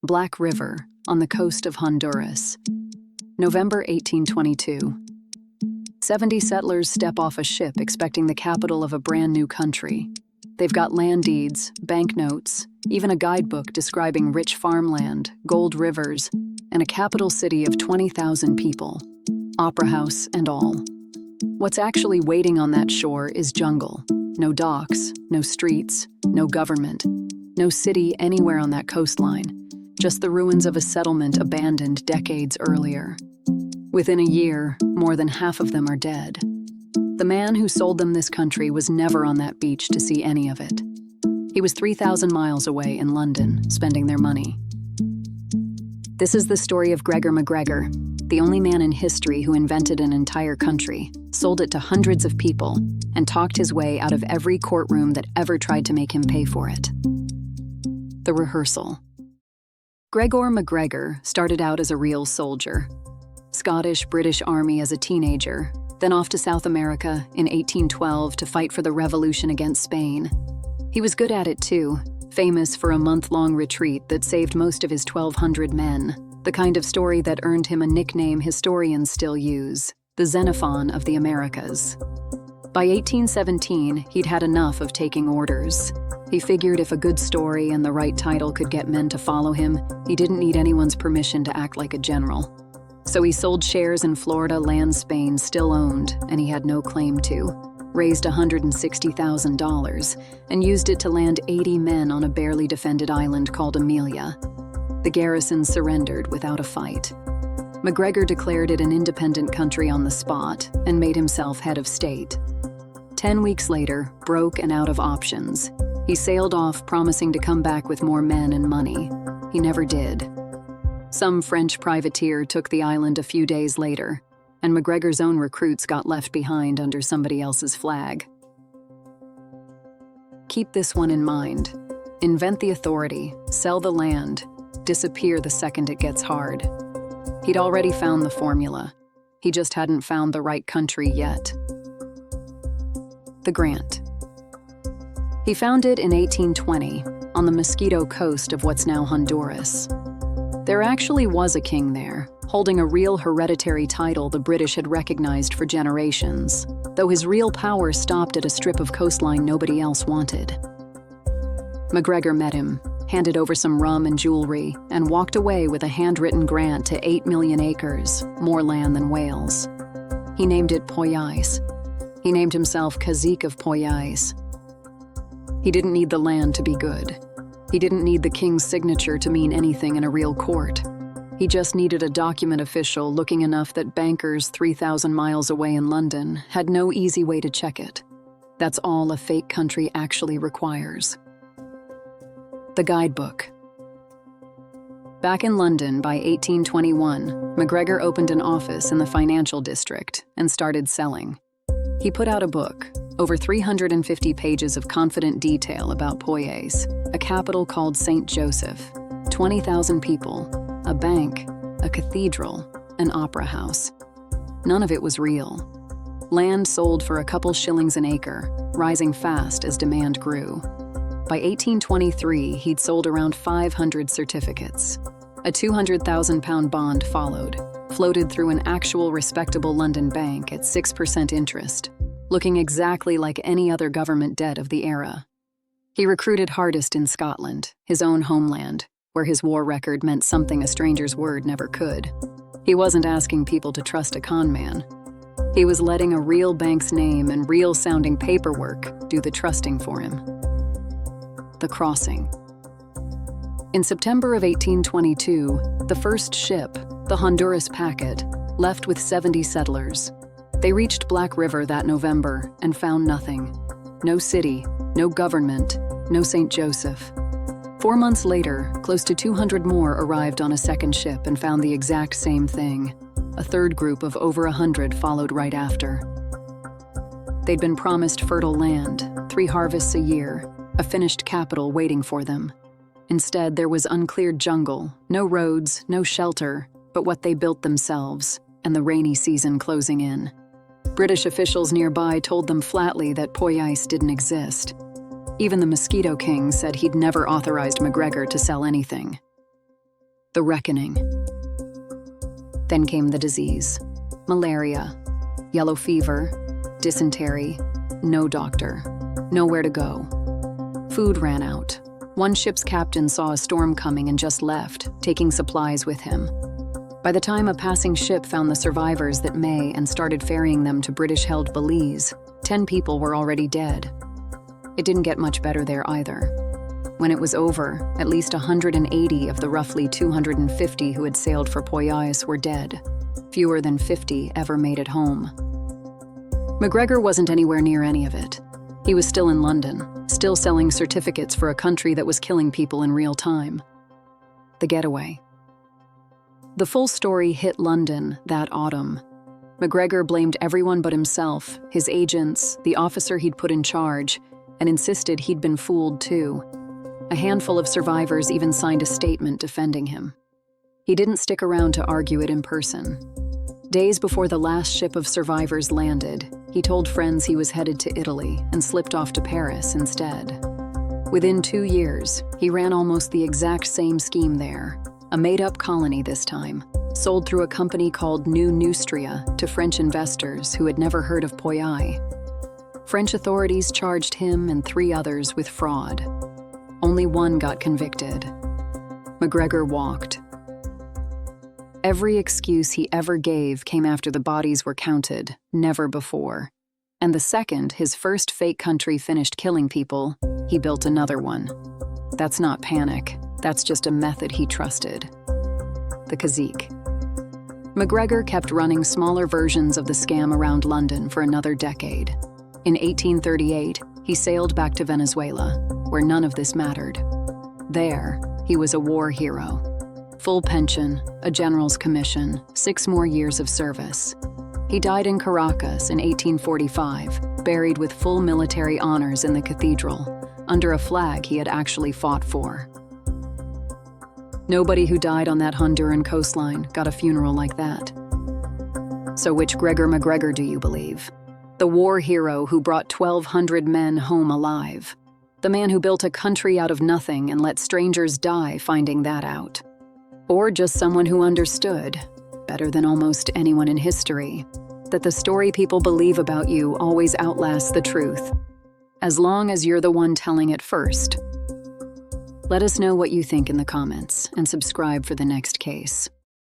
Black River, on the coast of Honduras. November 1822. 70 settlers step off a ship expecting the capital of a brand new country. They've got land deeds, banknotes, even a guidebook describing rich farmland, gold rivers, and a capital city of 20,000 people, opera house and all. What's actually waiting on that shore is jungle. No docks, no streets, no government, no city anywhere on that coastline, just the ruins of a settlement abandoned decades earlier. Within a year, more than half of them are dead. The man who sold them this country was never on that beach to see any of it. He was 3,000 miles away in London, spending their money. This is the story of Gregor MacGregor, the only man in history who invented an entire country, sold it to hundreds of people, and talked his way out of every courtroom that ever tried to make him pay for it. The rehearsal. Gregor MacGregor started out as a real soldier. Scottish-British Army as a teenager, then off to South America in 1812 to fight for the revolution against Spain. He was good at it too, famous for a month-long retreat that saved most of his 1,200 men, the kind of story that earned him a nickname historians still use, the Xenophon of the Americas. By 1817, he'd had enough of taking orders. He figured if a good story and the right title could get men to follow him, he didn't need anyone's permission to act like a general. So he sold shares in Florida land Spain still owned, and he had no claim to, raised $160,000, and used it to land 80 men on a barely defended island called Amelia. The garrison surrendered without a fight. MacGregor declared it an independent country on the spot and made himself head of state. 10 weeks later, broke and out of options, he sailed off promising to come back with more men and money. He never did. Some French privateer took the island a few days later, and MacGregor's own recruits got left behind under somebody else's flag. Keep this one in mind. Invent the authority, sell the land, disappear the second it gets hard. He'd already found the formula. He just hadn't found the right country yet. The Grant. He found it in 1820, on the Mosquito Coast of what's now Honduras. There actually was a king there, holding a real hereditary title the British had recognized for generations, though his real power stopped at a strip of coastline nobody else wanted. MacGregor met him, handed over some rum and jewelry, and walked away with a handwritten grant to 8 million acres, more land than Wales. He named it Poyais. He named himself Cazique of Poyais. He didn't need the land to be good. He didn't need the king's signature to mean anything in a real court. He just needed a document official looking enough that bankers 3,000 miles away in London had no easy way to check it. That's all a fake country actually requires. The guidebook. Back in London by 1821, MacGregor opened an office in the financial district and started selling. He put out a book, over 350 pages of confident detail about Poyais, a capital called St. Joseph, 20,000 people, a bank, a cathedral, an opera house. None of it was real. Land sold for a couple shillings an acre, rising fast as demand grew. By 1823, he'd sold around 500 certificates. A £200,000 bond followed, floated through an actual respectable London bank at 6% interest, looking exactly like any other government debt of the era. He recruited hardest in Scotland, his own homeland, where his war record meant something a stranger's word never could. He wasn't asking people to trust a con man. He was letting a real bank's name and real-sounding paperwork do the trusting for him. The crossing. In September of 1822, the first ship, the Honduras packet, left with 70 settlers. They reached Black River that November and found nothing. No city, no government, no St. Joseph. 4 months later, close to 200 more arrived on a second ship and found the exact same thing. A third group of over 100 followed right after. They'd been promised fertile land, 3 harvests a year, a finished capital waiting for them. Instead, there was uncleared jungle, no roads, no shelter, but what they built themselves, and the rainy season closing in. British officials nearby told them flatly that Poyais didn't exist. Even the Mosquito King said he'd never authorized MacGregor to sell anything. the reckoning. Then came the disease. Malaria, yellow fever, dysentery, no doctor, nowhere to go. Food ran out. One ship's captain saw a storm coming and just left, taking supplies with him. By the time a passing ship found the survivors that May and started ferrying them to British-held Belize, 10 people were already dead. It didn't get much better there either. When it was over, at least 180 of the roughly 250 who had sailed for Poyais were dead. Fewer than 50 ever made it home. MacGregor wasn't anywhere near any of it. He was still in London, still selling certificates for a country that was killing people in real time. The getaway. The full story hit London that autumn. MacGregor blamed everyone but himself, his agents, the officer he'd put in charge, and insisted he'd been fooled too. A handful of survivors even signed a statement defending him. He didn't stick around to argue it in person. Days before the last ship of survivors landed, he told friends he was headed to Italy and slipped off to Paris instead. Within 2 years, he ran almost the exact same scheme there, a made-up colony this time, sold through a company called New Neustria to French investors who had never heard of Poyais. French authorities charged him and 3 others with fraud. Only one got convicted. MacGregor walked. Every excuse he ever gave came after the bodies were counted, never before. And the second his first fake country finished killing people, he built another one. That's not panic. That's just a method he trusted. The cazique. MacGregor kept running smaller versions of the scam around London for another decade. In 1838, he sailed back to Venezuela, where none of this mattered. There, he was a war hero. Full pension, a general's commission, 6 more years of service. He died in Caracas in 1845, buried with full military honors in the cathedral, under a flag he had actually fought for. Nobody who died on that Honduran coastline got a funeral like that. So which Gregor MacGregor do you believe? The war hero who brought 1,200 men home alive. The man who built a country out of nothing and let strangers die finding that out. Or just someone who understood, better than almost anyone in history, that the story people believe about you always outlasts the truth, as long as you're the one telling it first. Let us know what you think in the comments and subscribe for the next case.